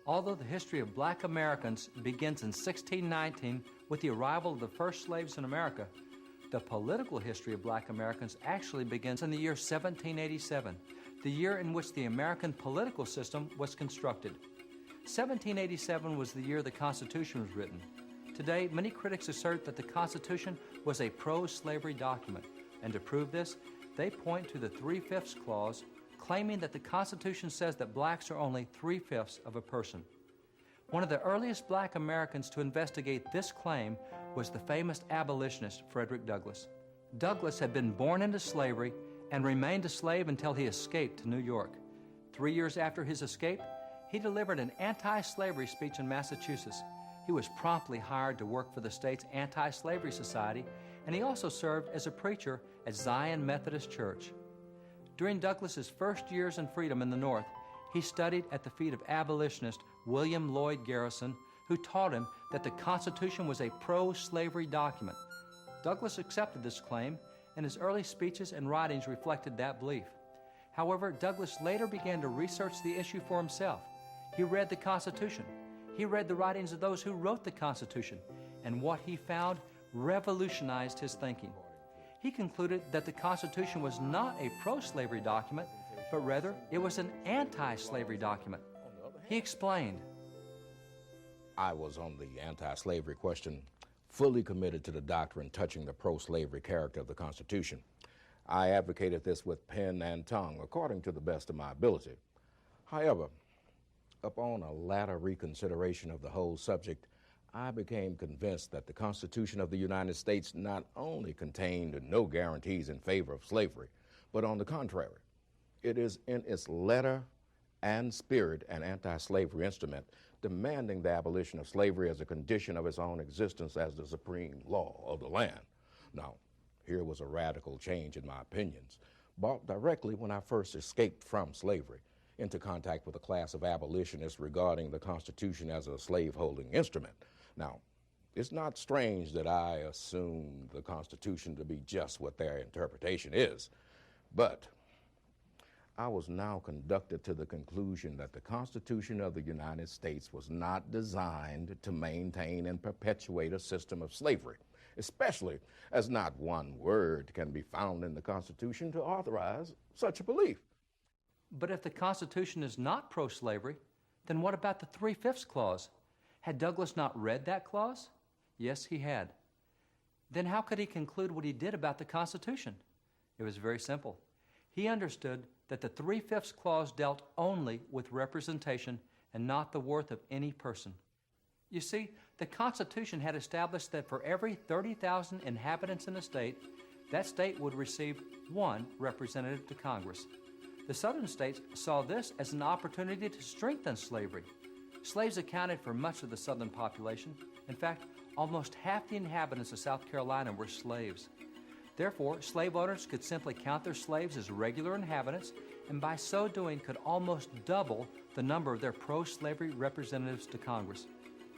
Although the history of black Americans begins in 1619 with the arrival of the first slaves in America, the political history of black Americans actually begins in the year 1787, the year in which the American political system was constructed. 1787 was the year the Constitution was written. Today, many critics assert that the Constitution was a pro-slavery document, and to prove this, they point to the 3/5 clause, claiming that the Constitution says that blacks are only 3/5 of a person. One of the earliest black Americans to investigate this claim was the famous abolitionist Frederick Douglass. Douglass had been born into slavery and remained a slave until he escaped to New York. 3 years after his escape, he delivered an anti-slavery speech in Massachusetts. He was promptly hired to work for the state's anti-slavery society, and he also served as a preacher at Zion Methodist Church. During Douglass's first years in freedom in the North, he studied at the feet of abolitionist William Lloyd Garrison, who taught him that the Constitution was a pro-slavery document. Douglass accepted this claim, and his early speeches and writings reflected that belief. However, Douglass later began to research the issue for himself. He read the Constitution. He read the writings of those who wrote the Constitution, and what he found revolutionized his thinking. He concluded that the Constitution was not a pro-slavery document, but rather it was an anti-slavery document. He explained, I was on the anti-slavery question fully committed to the doctrine touching the pro-slavery character of the Constitution. I advocated this with pen and tongue according to the best of my ability. However, upon a latter reconsideration of the whole subject, I became convinced that the Constitution of the United States not only contained no guarantees in favor of slavery, but on the contrary, it is in its letter and spirit an anti-slavery instrument demanding the abolition of slavery as a condition of its own existence as the supreme law of the land. Now, here was a radical change in my opinions, brought directly when I first escaped from slavery into contact with a class of abolitionists regarding the Constitution as a slave-holding instrument. Now, it's not strange that I assumed the Constitution to be just what their interpretation is, but I was now conducted to the conclusion that the Constitution of the United States was not designed to maintain and perpetuate a system of slavery, especially as not one word can be found in the Constitution to authorize such a belief. but if the Constitution is not pro-slavery, then what about the 3/5 clause? Had Douglass not read that clause? Yes, he had. Then how could he conclude what he did about the Constitution? It was very simple. He understood that the 3/5 clause dealt only with representation and not the worth of any person. You see, the Constitution had established that for every 30,000 inhabitants in a state, that state would receive one representative to Congress. The Southern states saw this as an opportunity to strengthen slavery. Slaves accounted for much of the Southern population. In fact, almost half the inhabitants of South Carolina were slaves. Therefore, slave owners could simply count their slaves as regular inhabitants, and by so doing could almost double the number of their pro-slavery representatives to Congress.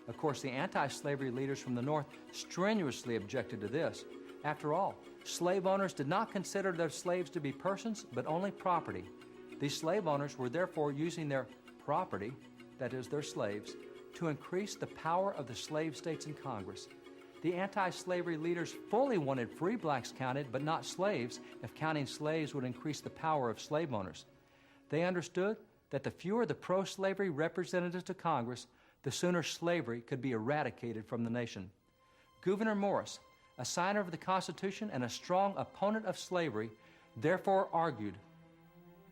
Of course, the anti-slavery leaders from the North strenuously objected to this. After all, slave owners did not consider their slaves to be persons, but only property. These slave owners were therefore using their property, that is, their slaves, to increase the power of the slave states in Congress. The anti-slavery leaders fully wanted free blacks counted, but not slaves, if counting slaves would increase the power of slave owners. They understood that the fewer the pro-slavery representatives to Congress, the sooner slavery could be eradicated from the nation. Gouverneur Morris, a signer of the Constitution and a strong opponent of slavery, therefore argued,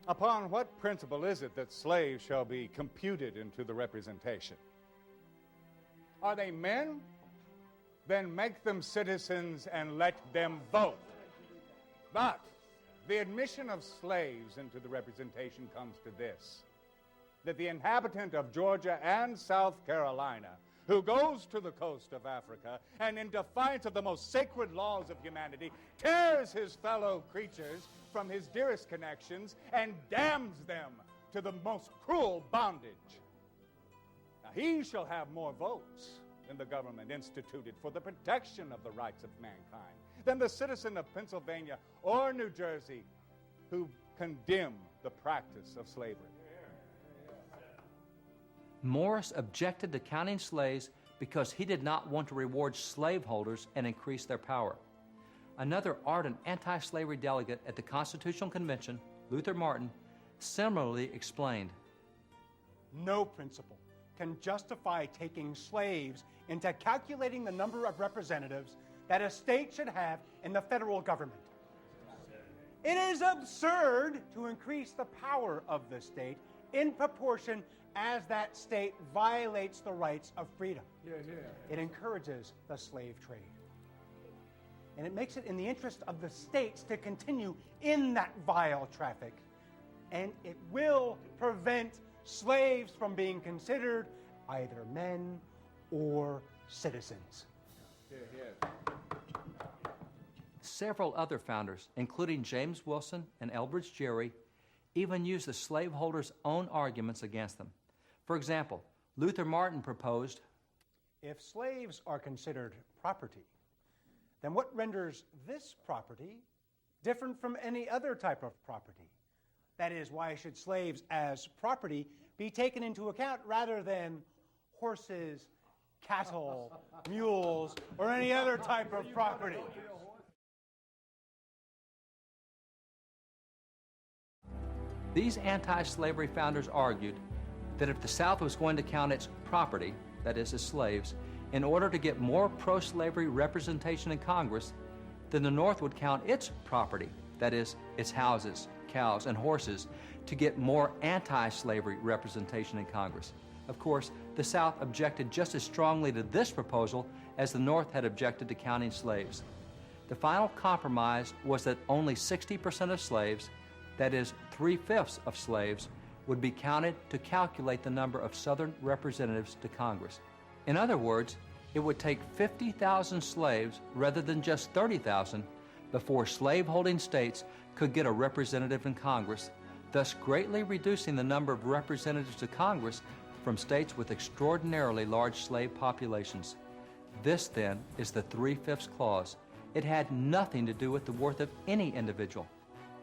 "Upon what principle is it that slaves shall be computed into the representation? Are they men? Then make them citizens and let them vote. But the admission of slaves into the representation comes to this, that the inhabitant of Georgia and South Carolina who goes to the coast of Africa and in defiance of the most sacred laws of humanity tears his fellow creatures from his dearest connections and damns them to the most cruel bondage. Now he shall have more votes than the government instituted for the protection of the rights of mankind, than the citizen of Pennsylvania or New Jersey who condemn the practice of slavery." Morris objected to counting slaves because he did not want to reward slaveholders and increase their power. Another ardent anti-slavery delegate at the Constitutional Convention, Luther Martin, similarly explained, "No principle can justify taking slaves into calculating the number of representatives that a state should have in the federal government. It is absurd to increase the power of the state in proportion as that state violates the rights of freedom. It encourages the slave trade. And it makes it in the interest of the states to continue in that vile traffic. And it will prevent slaves from being considered either men or citizens." Several other founders, including James Wilson and Elbridge Gerry, even used the slaveholders' own arguments against them. For example, Luther Martin proposed, "If slaves are considered property, then what renders this property different from any other type of property? That is, why should slaves as property be taken into account rather than horses, cattle, mules, or any other type of property?" These anti-slavery founders argued that if the South was going to count its property, that is, its slaves, in order to get more pro-slavery representation in Congress, then the North would count its property, that is, its houses, cows, and horses, to get more anti-slavery representation in Congress. Of course, the South objected just as strongly to this proposal as the North had objected to counting slaves. The final compromise was that only 60% of slaves, that is, 3/5 of slaves, would be counted to calculate the number of Southern representatives to Congress. In other words, it would take 50,000 slaves rather than just 30,000 before slave-holding states could get a representative in Congress, thus greatly reducing the number of representatives to Congress from states with extraordinarily large slave populations. This, then, is the 3/5 clause. It had nothing to do with the worth of any individual.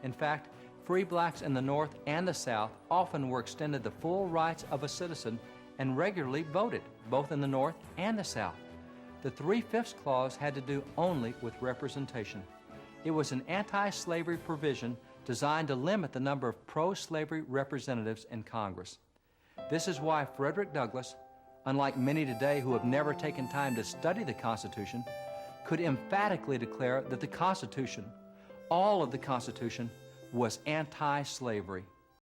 In fact, free blacks in the North and the South often were extended the full rights of a citizen and regularly voted, both in the North and the South. The 3/5 clause had to do only with representation. It was an anti-slavery provision designed to limit the number of pro-slavery representatives in Congress. This is why Frederick Douglass, unlike many today who have never taken time to study the Constitution, could emphatically declare that the Constitution, all of the Constitution, was anti-slavery.